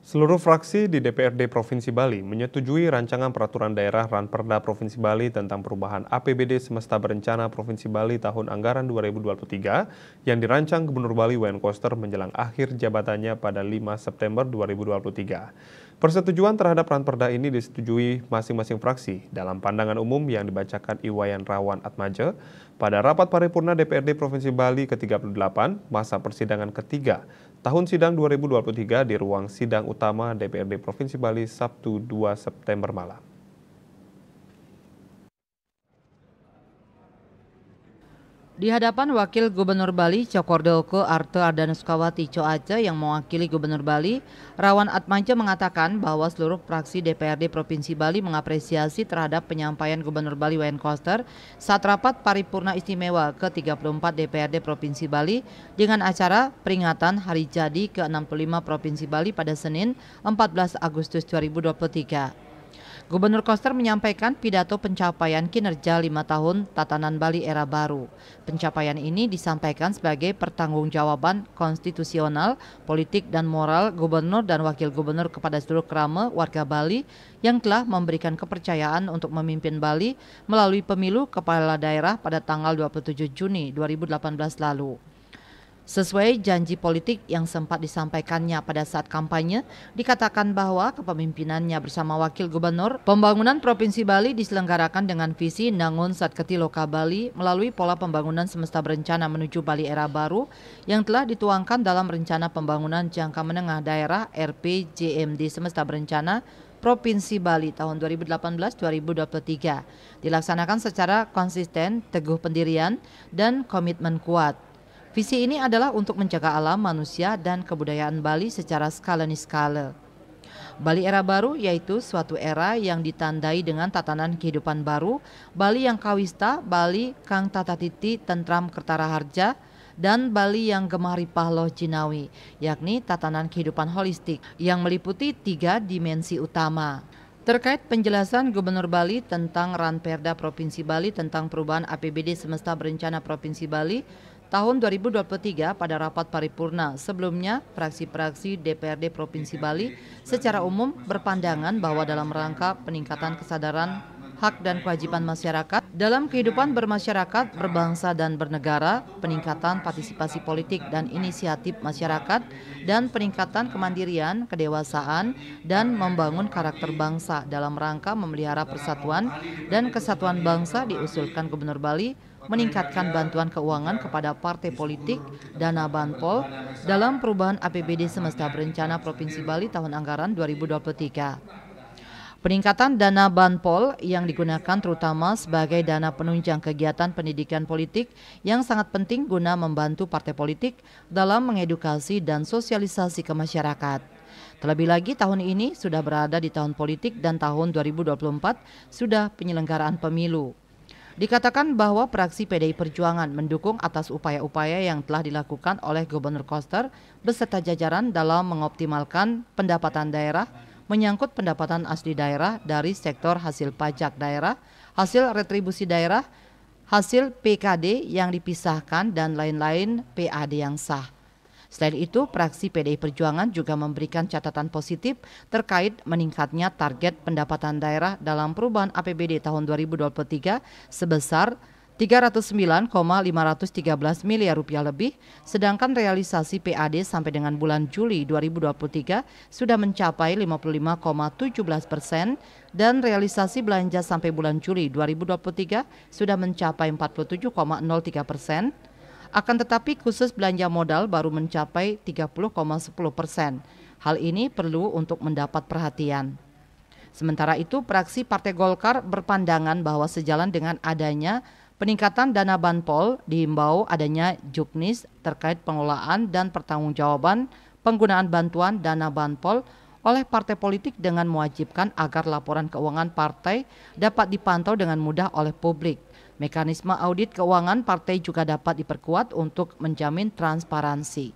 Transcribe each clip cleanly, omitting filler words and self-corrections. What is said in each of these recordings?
Seluruh fraksi di DPRD Provinsi Bali menyetujui rancangan peraturan daerah Ranperda Provinsi Bali tentang perubahan APBD Semesta Berencana Provinsi Bali tahun anggaran 2023 yang dirancang Gubernur Bali Wayan Koster menjelang akhir jabatannya pada 5 September 2023. Persetujuan terhadap Ranperda ini disetujui masing-masing fraksi dalam pandangan umum yang dibacakan Iwayan Rawan Atmaja pada rapat paripurna DPRD Provinsi Bali ke-38 masa persidangan ketiga tahun sidang 2023 di ruang sidang utama DPRD Provinsi Bali Sabtu 2 September malam. Di hadapan Wakil Gubernur Bali Cokordoko Arte Ardanuskawati Coace yang mewakili Gubernur Bali, Rawan Atmaja mengatakan bahwa seluruh fraksi DPRD Provinsi Bali mengapresiasi terhadap penyampaian Gubernur Bali Wayan Koster saat rapat paripurna istimewa ke-34 DPRD Provinsi Bali dengan acara peringatan Hari Jadi ke-65 Provinsi Bali pada Senin 14 Agustus 2023. Gubernur Koster menyampaikan pidato pencapaian kinerja 5 tahun tatanan Bali era baru. Pencapaian ini disampaikan sebagai pertanggungjawaban konstitusional, politik dan moral gubernur dan wakil gubernur kepada seluruh kerama warga Bali yang telah memberikan kepercayaan untuk memimpin Bali melalui pemilu kepala daerah pada tanggal 27 Juni 2018 lalu. Sesuai janji politik yang sempat disampaikannya pada saat kampanye, dikatakan bahwa kepemimpinannya bersama Wakil Gubernur, pembangunan Provinsi Bali diselenggarakan dengan visi Nangun Satketi Loka Bali melalui pola pembangunan semesta berencana menuju Bali era baru yang telah dituangkan dalam Rencana Pembangunan Jangka Menengah Daerah RPJMD Semesta Berencana Provinsi Bali tahun 2018-2023, dilaksanakan secara konsisten, teguh pendirian, dan komitmen kuat. Visi ini adalah untuk menjaga alam, manusia, dan kebudayaan Bali secara skala-niskala. Bali era baru yaitu suatu era yang ditandai dengan tatanan kehidupan baru, Bali yang kawista, Bali kang tata titi tentram kertara harja, dan Bali yang gemari pahloh jinawi, yakni tatanan kehidupan holistik yang meliputi 3 dimensi utama. Terkait penjelasan Gubernur Bali tentang Ranperda Provinsi Bali tentang perubahan APBD Semesta Berencana Provinsi Bali tahun 2023 pada rapat paripurna sebelumnya, fraksi-fraksi DPRD Provinsi Bali secara umum berpandangan bahwa dalam rangka peningkatan kesadaran hak dan kewajiban masyarakat dalam kehidupan bermasyarakat, berbangsa dan bernegara, peningkatan partisipasi politik dan inisiatif masyarakat, dan peningkatan kemandirian, kedewasaan, dan membangun karakter bangsa dalam rangka memelihara persatuan dan kesatuan bangsa diusulkan Gubernur Bali meningkatkan bantuan keuangan kepada partai politik, dana banpol dalam perubahan APBD Semesta Berencana Provinsi Bali tahun anggaran 2023. Peningkatan dana banpol yang digunakan terutama sebagai dana penunjang kegiatan pendidikan politik yang sangat penting guna membantu partai politik dalam mengedukasi dan sosialisasi ke masyarakat. Terlebih lagi tahun ini sudah berada di tahun politik dan tahun 2024 sudah penyelenggaraan pemilu. Dikatakan bahwa fraksi PDI Perjuangan mendukung atas upaya-upaya yang telah dilakukan oleh Gubernur Koster beserta jajaran dalam mengoptimalkan pendapatan daerah, menyangkut pendapatan asli daerah dari sektor hasil pajak daerah, hasil retribusi daerah, hasil PKD yang dipisahkan dan lain-lain PAD yang sah. Selain itu, fraksi PDI Perjuangan juga memberikan catatan positif terkait meningkatnya target pendapatan daerah dalam perubahan APBD tahun 2023 sebesar 309,513 miliar rupiah lebih, sedangkan realisasi PAD sampai dengan bulan Juli 2023 sudah mencapai 55,17% dan realisasi belanja sampai bulan Juli 2023 sudah mencapai 47,03%. Akan tetapi khusus belanja modal baru mencapai 30,10%. Hal ini perlu untuk mendapat perhatian. Sementara itu, fraksi Partai Golkar berpandangan bahwa sejalan dengan adanya peningkatan dana banpol, dihimbau adanya juknis terkait pengelolaan dan pertanggungjawaban penggunaan bantuan dana banpol oleh partai politik dengan mewajibkan agar laporan keuangan partai dapat dipantau dengan mudah oleh publik. Mekanisme audit keuangan partai juga dapat diperkuat untuk menjamin transparansi.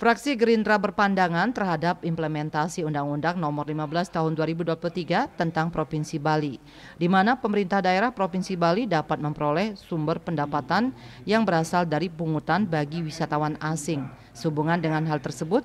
Fraksi Gerindra berpandangan terhadap implementasi Undang-Undang Nomor 15 Tahun 2023 tentang Provinsi Bali, di mana pemerintah daerah Provinsi Bali dapat memperoleh sumber pendapatan yang berasal dari pungutan bagi wisatawan asing. Sehubungan dengan hal tersebut,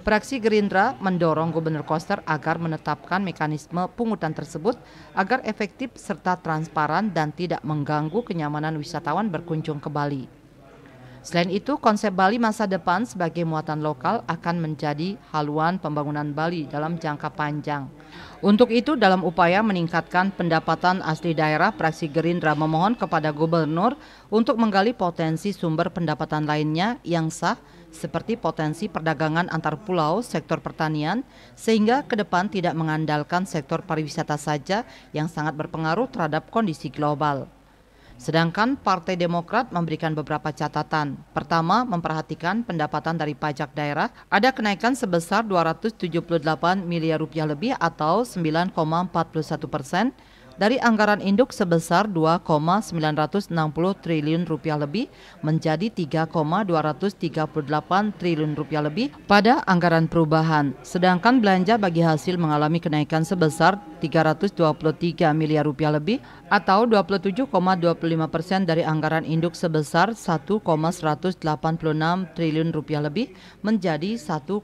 Fraksi Gerindra mendorong Gubernur Koster agar menetapkan mekanisme pungutan tersebut agar efektif serta transparan dan tidak mengganggu kenyamanan wisatawan berkunjung ke Bali. Selain itu, konsep Bali masa depan sebagai muatan lokal akan menjadi haluan pembangunan Bali dalam jangka panjang. Untuk itu, dalam upaya meningkatkan pendapatan asli daerah, fraksi Gerindra memohon kepada Gubernur untuk menggali potensi sumber pendapatan lainnya yang sah, seperti potensi perdagangan antar pulau, sektor pertanian, sehingga ke depan tidak mengandalkan sektor pariwisata saja yang sangat berpengaruh terhadap kondisi global. Sedangkan Partai Demokrat memberikan beberapa catatan. Pertama, memperhatikan pendapatan dari pajak daerah ada kenaikan sebesar 278 miliar rupiah lebih atau 9,41%. Dari anggaran induk sebesar 2,960 triliun rupiah lebih menjadi 3,238 triliun rupiah lebih pada anggaran perubahan. Sedangkan belanja bagi hasil mengalami kenaikan sebesar 323 miliar rupiah lebih atau 27,25% dari anggaran induk sebesar 1,186 triliun rupiah lebih menjadi 1,510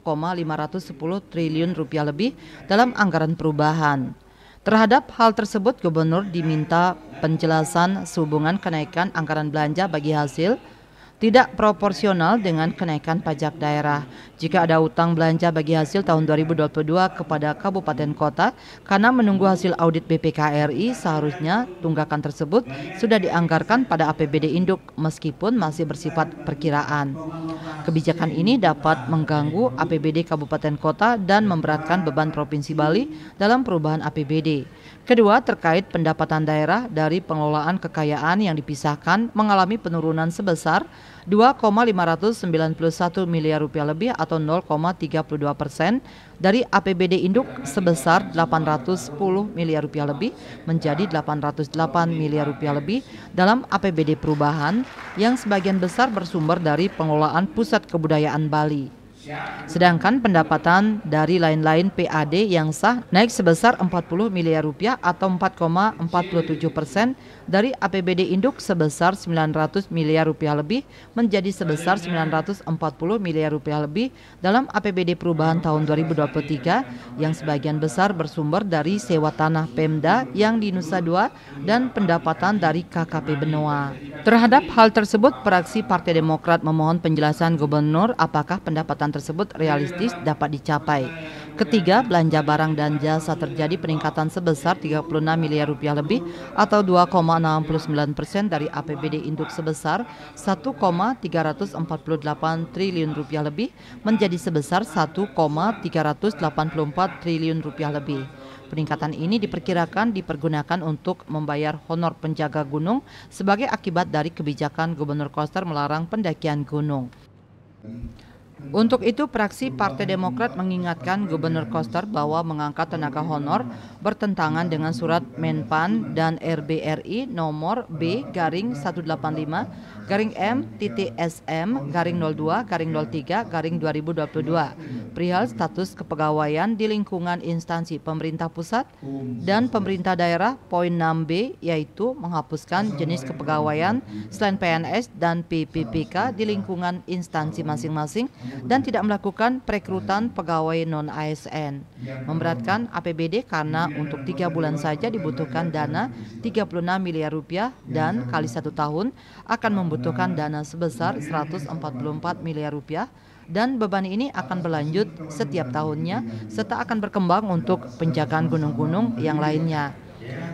triliun rupiah lebih dalam anggaran perubahan. Terhadap hal tersebut, Gubernur diminta penjelasan sehubungan kenaikan anggaran belanja bagi hasil tidak proporsional dengan kenaikan pajak daerah. Jika ada utang belanja bagi hasil tahun 2022 kepada kabupaten kota, karena menunggu hasil audit BPK RI, seharusnya tunggakan tersebut sudah dianggarkan pada APBD induk meskipun masih bersifat perkiraan. Kebijakan ini dapat mengganggu APBD kabupaten kota dan memberatkan beban Provinsi Bali dalam perubahan APBD. Kedua, terkait pendapatan daerah dari pengelolaan kekayaan yang dipisahkan mengalami penurunan sebesar 2,591 miliar rupiah lebih atau 0,32% dari APBD induk sebesar 810 miliar rupiah lebih menjadi 808 miliar rupiah lebih dalam APBD perubahan yang sebagian besar bersumber dari pengelolaan Pusat Kebudayaan Bali. Sedangkan pendapatan dari lain-lain PAD yang sah naik sebesar 40 miliar rupiah atau 4,47% dari APBD induk sebesar 900 miliar rupiah lebih menjadi sebesar 940 miliar rupiah lebih dalam APBD perubahan tahun 2023 yang sebagian besar bersumber dari sewa tanah Pemda yang di Nusa Dua dan pendapatan dari KKP Benoa. Terhadap hal tersebut, fraksi Partai Demokrat memohon penjelasan Gubernur apakah pendapatan tersebut realistis dapat dicapai. Ketiga, belanja barang dan jasa terjadi peningkatan sebesar 36 miliar rupiah lebih atau 2,69% dari APBD induk sebesar 1,348 triliun rupiah lebih menjadi sebesar 1,384 triliun rupiah lebih. Peningkatan ini diperkirakan dipergunakan untuk membayar honor penjaga gunung sebagai akibat dari kebijakan Gubernur Koster melarang pendakian gunung. Untuk itu, fraksi Partai Demokrat mengingatkan Gubernur Koster bahwa mengangkat tenaga honor bertentangan dengan surat Menpan dan RBRI nomor B-M.SM-02-03-2022 perihal status kepegawaian di lingkungan instansi pemerintah pusat dan pemerintah daerah poin 6B yaitu menghapuskan jenis kepegawaian selain PNS dan PPPK di lingkungan instansi masing-masing dan tidak melakukan perekrutan pegawai non-ASN. Memberatkan APBD karena untuk 3 bulan saja dibutuhkan dana 36 miliar rupiah dan kali 1 tahun akan membutuhkan dana sebesar 144 miliar rupiah dan beban ini akan berlanjut setiap tahunnya serta akan berkembang untuk penjagaan gunung-gunung yang lainnya.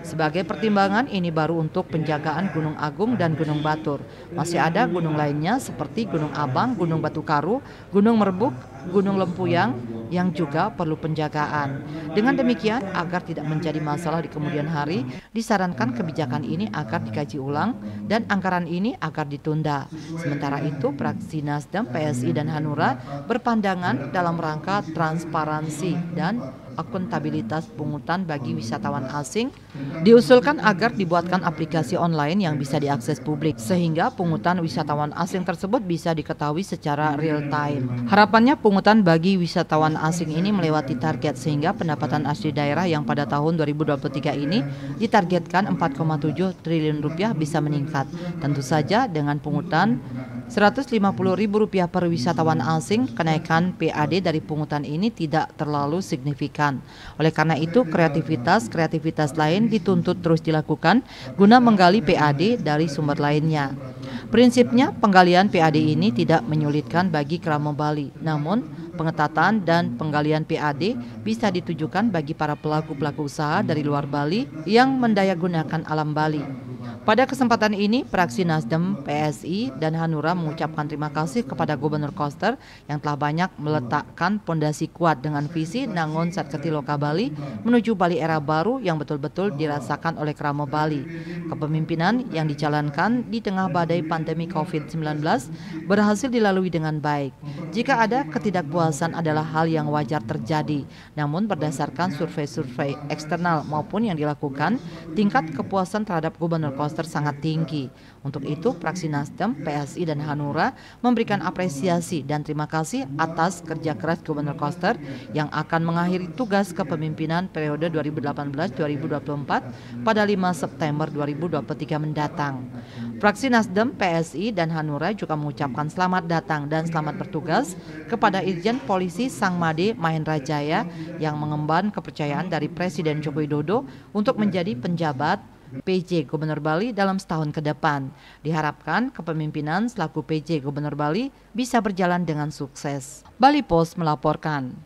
Sebagai pertimbangan ini baru untuk penjagaan Gunung Agung dan Gunung Batur. Masih ada gunung lainnya seperti Gunung Abang, Gunung Batu Karu, Gunung Merbuk, Gunung Lempuyang yang juga perlu penjagaan. Dengan demikian, agar tidak menjadi masalah di kemudian hari, disarankan kebijakan ini agar dikaji ulang dan anggaran ini agar ditunda. Sementara itu, fraksi Nasdem, PSI dan Hanura berpandangan dalam rangka transparansi dan akuntabilitas pungutan bagi wisatawan asing, diusulkan agar dibuatkan aplikasi online yang bisa diakses publik, sehingga pungutan wisatawan asing tersebut bisa diketahui secara real time. Harapannya pungutan bagi wisatawan asing ini melewati target, sehingga pendapatan asli daerah yang pada tahun 2023 ini ditargetkan 4,7 triliun rupiah bisa meningkat. Tentu saja dengan pungutan Rp150.000 per wisatawan asing, kenaikan PAD dari pungutan ini tidak terlalu signifikan. Oleh karena itu, kreativitas lain dituntut terus dilakukan guna menggali PAD dari sumber lainnya. Prinsipnya, penggalian PAD ini tidak menyulitkan bagi Kramo Bali, namun pengetatan dan penggalian PAD bisa ditujukan bagi para pelaku usaha dari luar Bali yang mendayagunakan alam Bali. Pada kesempatan ini, fraksi Nasdem, PSI, dan Hanura mengucapkan terima kasih kepada Gubernur Koster yang telah banyak meletakkan pondasi kuat dengan visi Nangon Satketi Loka Bali menuju Bali era baru yang betul-betul dirasakan oleh Kramo Bali. Kepemimpinan yang dijalankan di tengah badai pandemi COVID-19 berhasil dilalui dengan baik. Jika ada ketidakpuasan adalah hal yang wajar terjadi, namun berdasarkan survei-survei eksternal maupun yang dilakukan, tingkat kepuasan terhadap Gubernur Koster sangat tinggi. Untuk itu, fraksi Nasdem, PSI, dan Hanura memberikan apresiasi dan terima kasih atas kerja keras Gubernur Koster yang akan mengakhiri tugas kepemimpinan periode 2018-2024 pada 5 September 2023 mendatang. Fraksi Nasdem, PSI, dan Hanura juga mengucapkan selamat datang dan selamat bertugas kepada Irjen Polisi Sangmade Mahendra Jaya yang mengemban kepercayaan dari Presiden Joko Widodo untuk menjadi penjabat PJ Gubernur Bali dalam setahun ke depan. Diharapkan kepemimpinan selaku PJ Gubernur Bali bisa berjalan dengan sukses. Bali Post melaporkan.